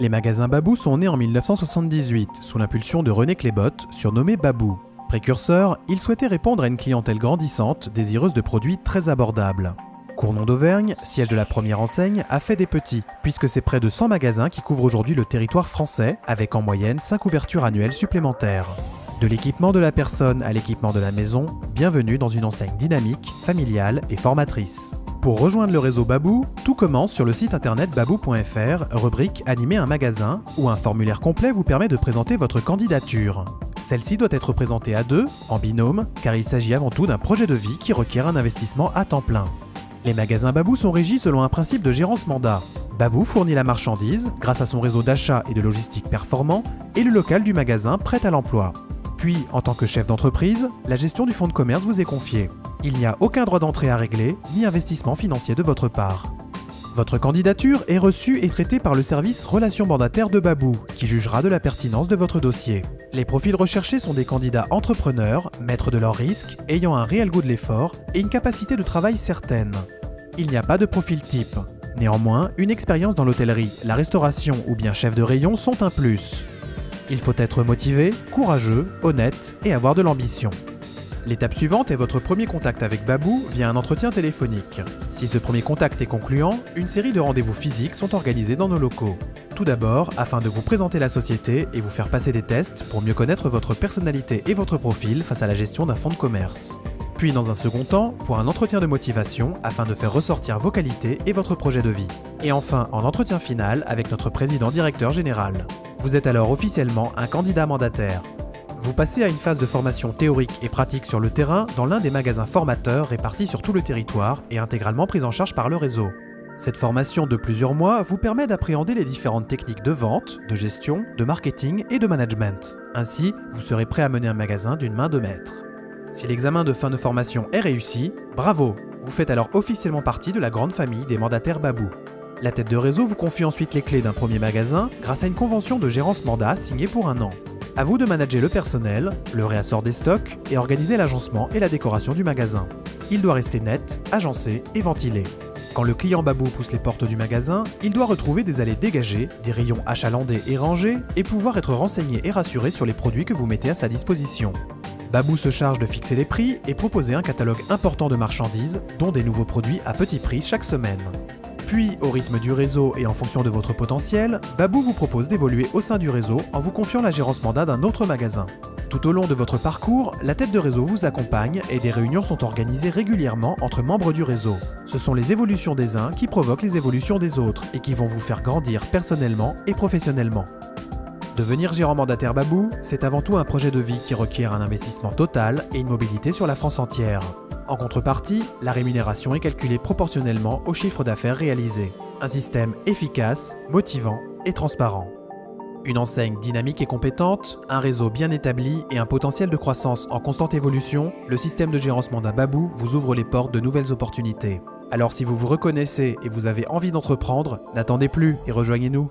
Les magasins Babou sont nés en 1978 sous l'impulsion de René Claibotte, surnommé Babou. Précurseur, il souhaitait répondre à une clientèle grandissante, désireuse de produits très abordables. Cournon d'Auvergne, siège de la première enseigne, a fait des petits, puisque c'est près de 100 magasins qui couvrent aujourd'hui le territoire français, avec en moyenne 5 ouvertures annuelles supplémentaires. De l'équipement de la personne à l'équipement de la maison, bienvenue dans une enseigne dynamique, familiale et formatrice. Pour rejoindre le réseau Babou, tout commence sur le site internet babou.fr, rubrique « Animer un magasin » où un formulaire complet vous permet de présenter votre candidature. Celle-ci doit être présentée à deux, en binôme, car il s'agit avant tout d'un projet de vie qui requiert un investissement à temps plein. Les magasins Babou sont régis selon un principe de gérance mandat. Babou fournit la marchandise grâce à son réseau d'achat et de logistique performant et le local du magasin prêt à l'emploi. Puis, en tant que chef d'entreprise, la gestion du fonds de commerce vous est confiée. Il n'y a aucun droit d'entrée à régler, ni investissement financier de votre part. Votre candidature est reçue et traitée par le service Relations mandataires de Babou, qui jugera de la pertinence de votre dossier. Les profils recherchés sont des candidats entrepreneurs, maîtres de leurs risques, ayant un réel goût de l'effort et une capacité de travail certaine. Il n'y a pas de profil type. Néanmoins, une expérience dans l'hôtellerie, la restauration ou bien chef de rayon sont un plus. Il faut être motivé, courageux, honnête et avoir de l'ambition. L'étape suivante est votre premier contact avec Babou via un entretien téléphonique. Si ce premier contact est concluant, une série de rendez-vous physiques sont organisés dans nos locaux. Tout d'abord, afin de vous présenter la société et vous faire passer des tests pour mieux connaître votre personnalité et votre profil face à la gestion d'un fonds de commerce. Puis dans un second temps, pour un entretien de motivation afin de faire ressortir vos qualités et votre projet de vie. Et enfin, en entretien final avec notre président-directeur général. Vous êtes alors officiellement un candidat mandataire. Vous passez à une phase de formation théorique et pratique sur le terrain dans l'un des magasins formateurs répartis sur tout le territoire et intégralement pris en charge par le réseau. Cette formation de plusieurs mois vous permet d'appréhender les différentes techniques de vente, de gestion, de marketing et de management. Ainsi, vous serez prêt à mener un magasin d'une main de maître. Si l'examen de fin de formation est réussi, bravo! Vous faites alors officiellement partie de la grande famille des mandataires Babou. La tête de réseau vous confie ensuite les clés d'un premier magasin grâce à une convention de gérance mandat signée pour 1 an. À vous de manager le personnel, le réassort des stocks et organiser l'agencement et la décoration du magasin. Il doit rester net, agencé et ventilé. Quand le client Babou pousse les portes du magasin, il doit retrouver des allées dégagées, des rayons achalandés et rangés et pouvoir être renseigné et rassuré sur les produits que vous mettez à sa disposition. Babou se charge de fixer les prix et proposer un catalogue important de marchandises, dont des nouveaux produits à petit prix chaque semaine. Puis, au rythme du réseau et en fonction de votre potentiel, Babou vous propose d'évoluer au sein du réseau en vous confiant la gérance mandat d'un autre magasin. Tout au long de votre parcours, la tête de réseau vous accompagne et des réunions sont organisées régulièrement entre membres du réseau. Ce sont les évolutions des uns qui provoquent les évolutions des autres et qui vont vous faire grandir personnellement et professionnellement. Devenir gérant mandataire Babou, c'est avant tout un projet de vie qui requiert un investissement total et une mobilité sur la France entière. En contrepartie, la rémunération est calculée proportionnellement au chiffre d'affaires réalisé. Un système efficace, motivant et transparent. Une enseigne dynamique et compétente, un réseau bien établi et un potentiel de croissance en constante évolution, le système de gérance mandat Babou vous ouvre les portes de nouvelles opportunités. Alors si vous vous reconnaissez et vous avez envie d'entreprendre, n'attendez plus et rejoignez-nous.